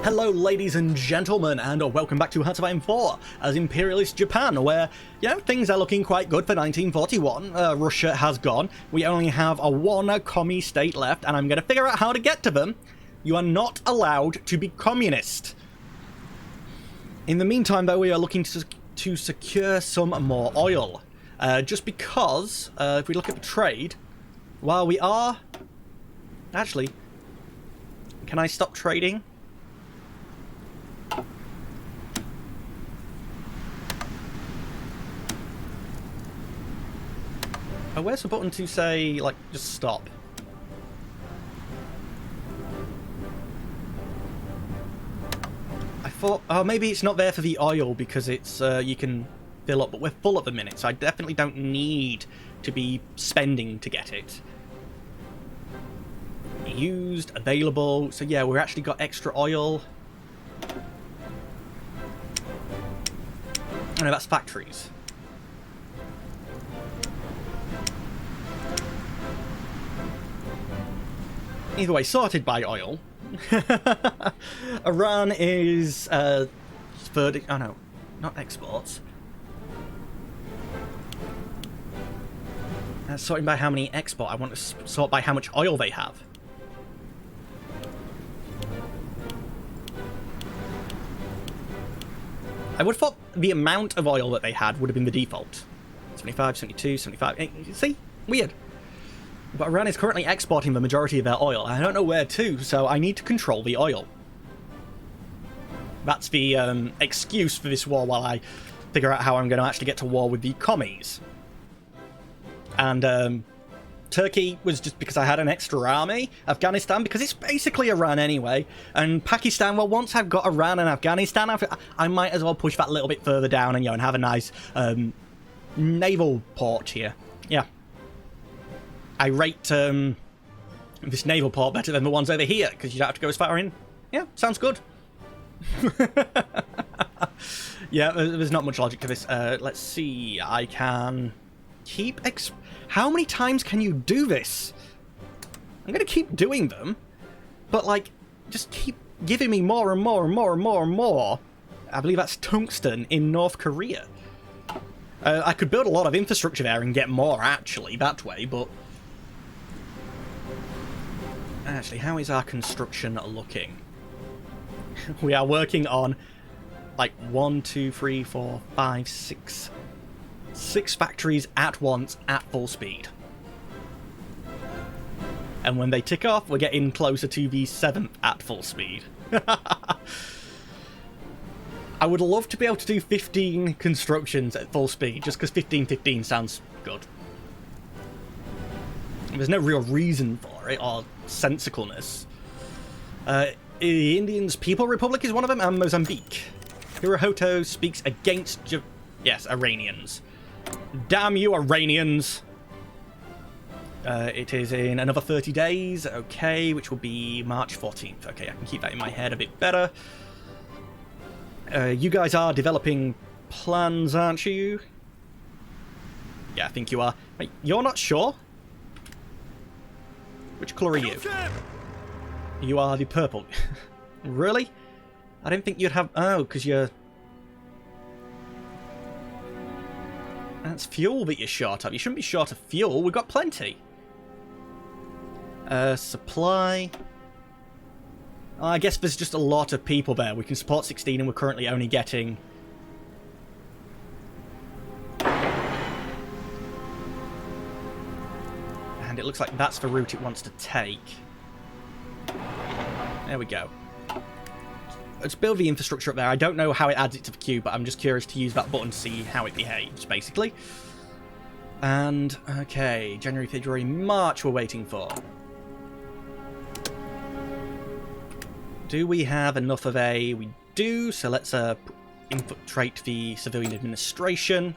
Hello ladies and gentlemen, and welcome back to Hearts of Iron 4 as Imperialist Japan, where, you know, things are looking quite good for 1941. Russia has gone. We only have a one commie state left, and I'm going to figure out how to get to them. You are not allowed to be communist. In the meantime, though, we are looking to secure some more oil. Just because, if we look at the trade, while we are... Actually, can I stop trading? Oh, where's the button to say, like, just stop? I thought... Oh, maybe it's not there for the oil because it's, you can fill up, but we're full at the minute, so I definitely don't need to be spending to get it. Used, available, so yeah, we've actually got extra oil. Oh no, that's factories. Either way, sorted by oil. Iran is third. Oh no, not exports. Sorting by how many export. I want to sort by how much oil they have. I would have thought the amount of oil that they had would have been the default. 75, 72, 75. See? Weird. But Iran is currently exporting the majority of their oil. I don't know where to, so I need to control the oil. That's the excuse for this war while I figure out how I'm going to actually get to war with the commies. And Turkey was just because I had an extra army. Afghanistan, because it's basically Iran anyway. And Pakistan, well, once I've got Iran and Afghanistan, I might as well push that a little bit further down and, you know, and have a nice naval port here. Yeah. I rate this naval port better than the ones over here, because you don't have to go as far in. Yeah, sounds good. Yeah, there's not much logic to this. Let's see, I can keep... How many times can you do this? I'm going to keep doing them, but, like, just keep giving me more and more and more and more and more. I believe that's tungsten in North Korea. I could build a lot of infrastructure there and get more, actually, that way, but... Actually, how is our construction looking? We are working on, like, 1, 2, 3, 4, 5, 6... 6 factories at once at full speed. And when they tick off, we're getting closer to the 7th at full speed. I would love to be able to do 15 constructions at full speed, just because 15-15 sounds good. There's no real reason for it, or sensicalness. The Indians People Republic is one of them, and Mozambique. Hirohito speaks against... Yes, Iranians. Damn you, Iranians! It is in another 30 days, okay, which will be March 14th. Okay, I can keep that in my head a bit better. You guys are developing plans, aren't you? Yeah, I think you are. Wait, you're not sure? Which colour are you? You are the purple. Really? I didn't think you'd have... Oh, because you're... That's fuel that you're short of. You shouldn't be short of fuel. We've got plenty. Supply. Oh, I guess there's just a lot of people there. We can support 16 and we're currently only getting... And it looks like that's the route it wants to take. There we go. Let's build the infrastructure up there. I don't know how it adds it to the queue, but I'm just curious to use that button to see how it behaves, basically. And, okay, January, February, March we're waiting for. Do we have enough of a... We do, so let's infiltrate the civilian administration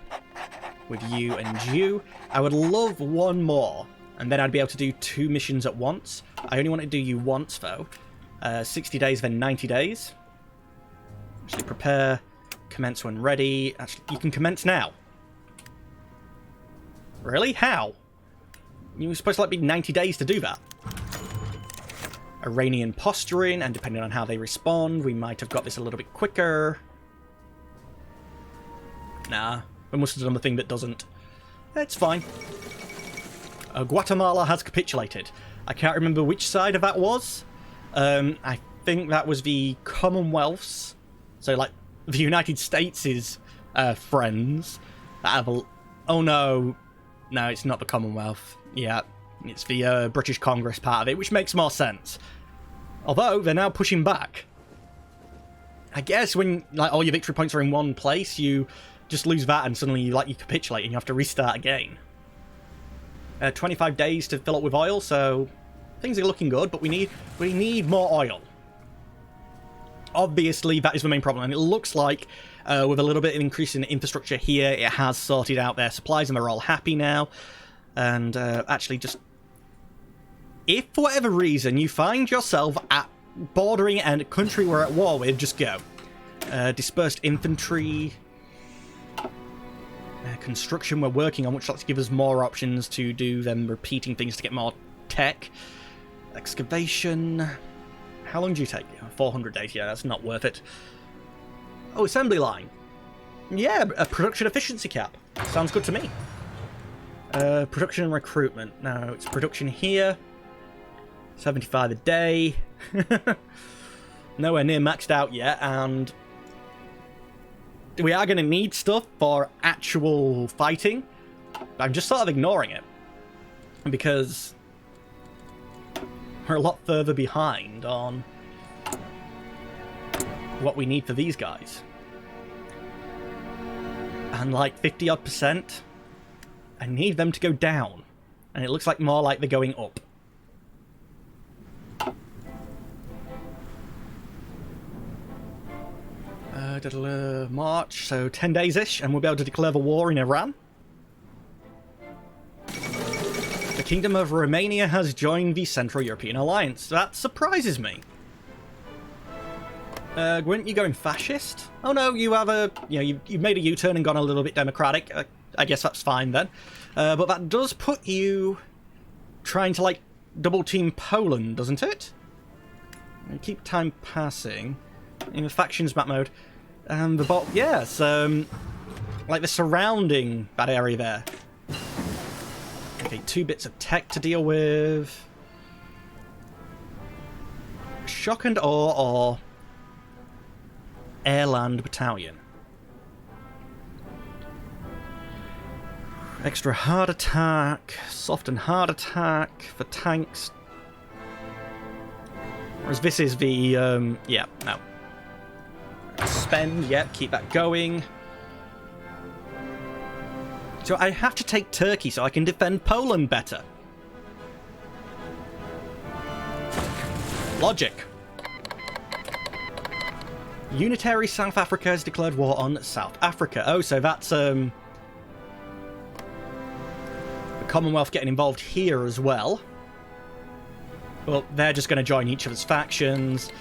with you and you. I would love one more, and then I'd be able to do 2 missions at once. I only want to do you once, though. 60 days, then 90 days. Actually, prepare, commence when ready. Actually, you can commence now. Really? How? You were supposed to, like, be 90 days to do that. Iranian posturing, and depending on how they respond, we might have got this a little bit quicker. Nah, we must have done the thing that doesn't. It's fine. Guatemala has capitulated. I can't remember which side of that was. I think that was the Commonwealth's. So, like, the United States' friends that have a... Oh, no. No, it's not the Commonwealth. Yeah, it's the British Congress part of it, which makes more sense. Although, they're now pushing back. I guess when, like, all your victory points are in one place, you just lose that and suddenly you capitulate and you have to restart again. 25 days to fill up with oil, so things are looking good, but we need more oil. Obviously, that is the main problem, and it looks like with a little bit of increase in infrastructure here, it has sorted out their supplies, and they're all happy now. And actually, just if for whatever reason you find yourself at bordering and a country we're at war with, just go. Dispersed infantry, construction we're working on, which lets give us more options to do them repeating things to get more tech. Excavation. How long do you take? 400 days. Yeah, that's not worth it. Oh, assembly line. Yeah, a production efficiency cap. Sounds good to me. Production and recruitment. No, it's production here. 75 a day. Nowhere near maxed out yet, and we are going to need stuff for actual fighting. I'm just sort of ignoring it because we're a lot further behind on what we need for these guys. And like 50-odd%, I need them to go down. And it looks like more like they're going up. March, so 10 days-ish, and we'll be able to declare the war in Iran. The Kingdom of Romania has joined the Central European Alliance. That surprises me. Weren't you going fascist? Oh no, you have you've made a U-turn and gone a little bit democratic. I guess that's fine then. But that does put you trying to, like, double-team Poland, doesn't it? And keep time passing. In the factions map mode. And the bot, yes, like the surrounding that area there. Okay, 2 bits of tech to deal with. Shock and awe or Airland Battalion. Extra hard attack, soft and hard attack for tanks. Whereas this is the, yeah, no. Spend, yep, keep that going. So I have to take Turkey so I can defend Poland better. Logic. Unitary South Africa has declared war on South Africa. Oh, so that's the Commonwealth getting involved here as well. Well, they're just going to join each other's factions.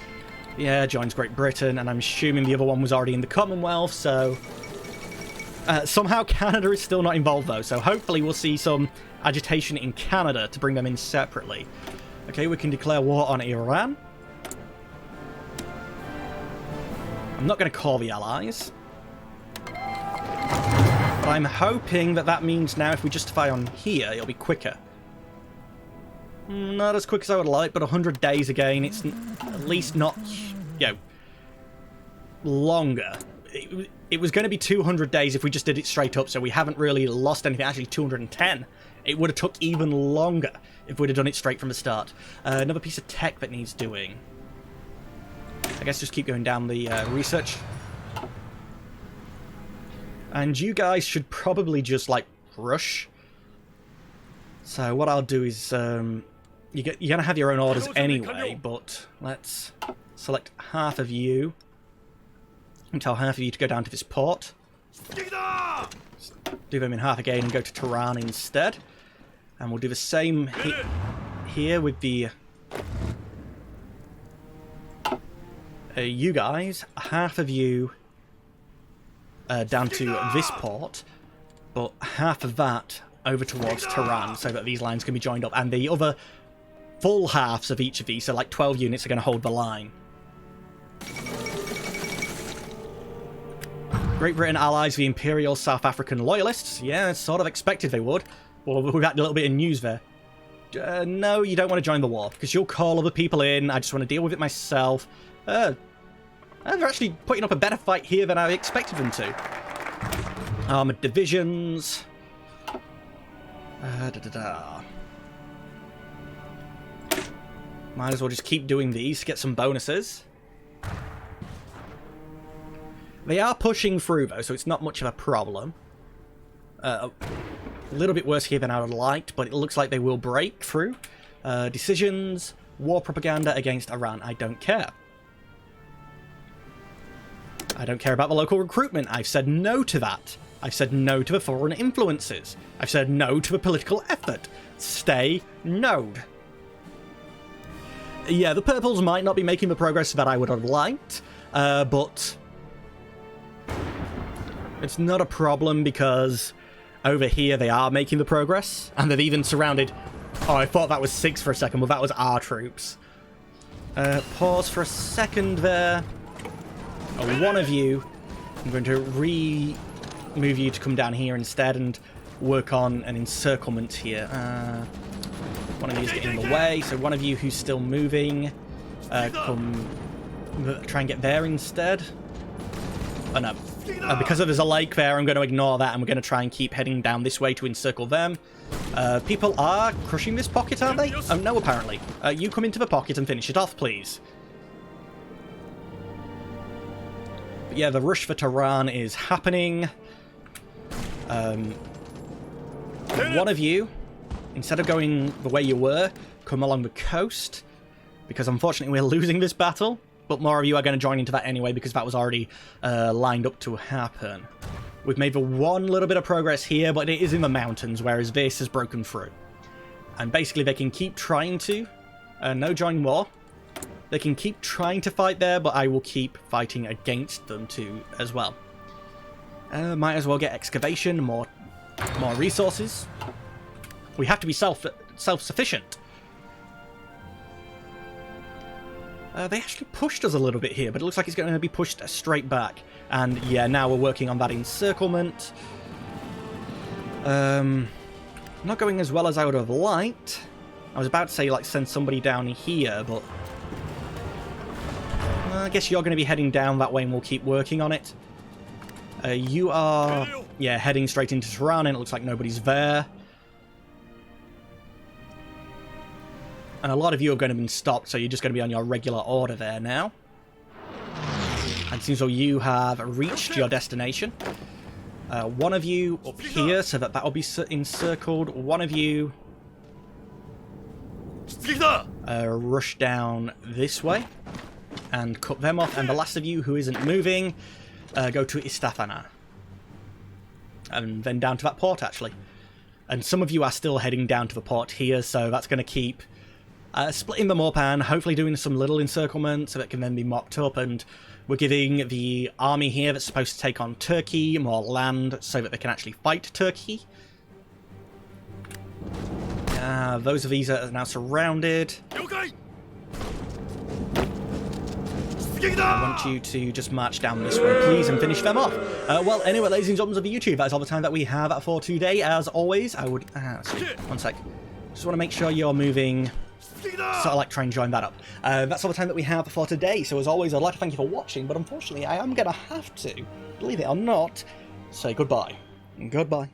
Yeah, joins Great Britain, and I'm assuming the other one was already in the Commonwealth, so... somehow Canada is still not involved, though, so hopefully we'll see some agitation in Canada to bring them in separately. Okay, we can declare war on Iran. I'm not going to call the Allies. But I'm hoping that that means now if we justify on here, it'll be quicker. Not as quick as I would like, but 100 days again, it's at least not, longer. It was going to be 200 days if we just did it straight up, so we haven't really lost anything. Actually, 210. It would have took even longer if we'd have done it straight from the start. Another piece of tech that needs doing. I guess just keep going down the research. And you guys should probably just, like, rush. So what I'll do is... you're going to have your own orders anyway, but let's select half of you and tell half of you to go down to this port. Do them in half again and go to Tehran instead. And we'll do the same here with the... you guys, half of you down to this port, but half of that over towards Tehran so that these lines can be joined up. And the other full halves of each of these, so like 12 units are going to hold the line. Great Britain allies the Imperial South African Loyalists. Yeah, it's sort of expected they would. Well, we've had a little bit of news there. No, you don't want to join the war, because you'll call other people in. I just want to deal with it myself. They're actually putting up a better fight here than I expected them to. Armoured divisions. Might as well just keep doing these to get some bonuses. They are pushing through, though, so it's not much of a problem. A little bit worse here than I would have liked, but it looks like they will break through. Decisions, war propaganda against Iran. I don't care. I don't care about the local recruitment. I've said no to that. I've said no to the foreign influences. I've said no to the political effort. Stay node. Yeah, the purples might not be making the progress that I would have liked, but it's not a problem because over here they are making the progress, and they've even surrounded... Oh, I thought that was 6 for a second, but that was our troops. Pause for a second there. One of you, I'm going to move you to come down here instead and work on an encirclement here. One of these getting in the way, so one of you who's still moving, come try and get there instead. Oh no, because there's a lake there, I'm going to ignore that, and we're going to try and keep heading down this way to encircle them. People are crushing this pocket, aren't they? Oh no, apparently. You come into the pocket and finish it off, please. But yeah, the rush for Tehran is happening. One of you, instead of going the way you were, come along the coast, because unfortunately we're losing this battle, but more of you are going to join into that anyway, because that was already lined up to happen. We've made the one little bit of progress here, but it is in the mountains, whereas this has broken through. And basically they can keep trying to, no join war, they can keep trying to fight there, but I will keep fighting against them too as well. Might as well get excavation, more resources. We have to be self-sufficient. They actually pushed us a little bit here, but it looks like it's going to be pushed straight back. And yeah, now we're working on that encirclement. Not going as well as I would have liked. I was about to say, like, send somebody down here, but I guess you're going to be heading down that way and we'll keep working on it. You are, yeah, heading straight into Tehran, and it looks like nobody's there. And a lot of you are going to be stopped, so you're just going to be on your regular order there now. And it seems though you have reached your destination. One of you up here, so that will be encircled. One of you rush down this way and cut them off. And the last of you who isn't moving, go to Istafana. And then down to that port, actually. And some of you are still heading down to the port here, so that's going to keep splitting them up and hopefully doing some little encirclement so that can then be mopped up. And we're giving the army here that's supposed to take on Turkey more land so that they can actually fight Turkey. Those of these are now surrounded. I want you to just march down this way, please, and finish them off. Well, anyway, ladies and gentlemen of the YouTube, that is all the time that we have for today. As always, I would... one sec. Just want to make sure you're moving... sort of like try and join that up. That's all the time that we have for today. So as always, I'd like to thank you for watching, but unfortunately, I am going to have to, believe it or not, say goodbye. Goodbye.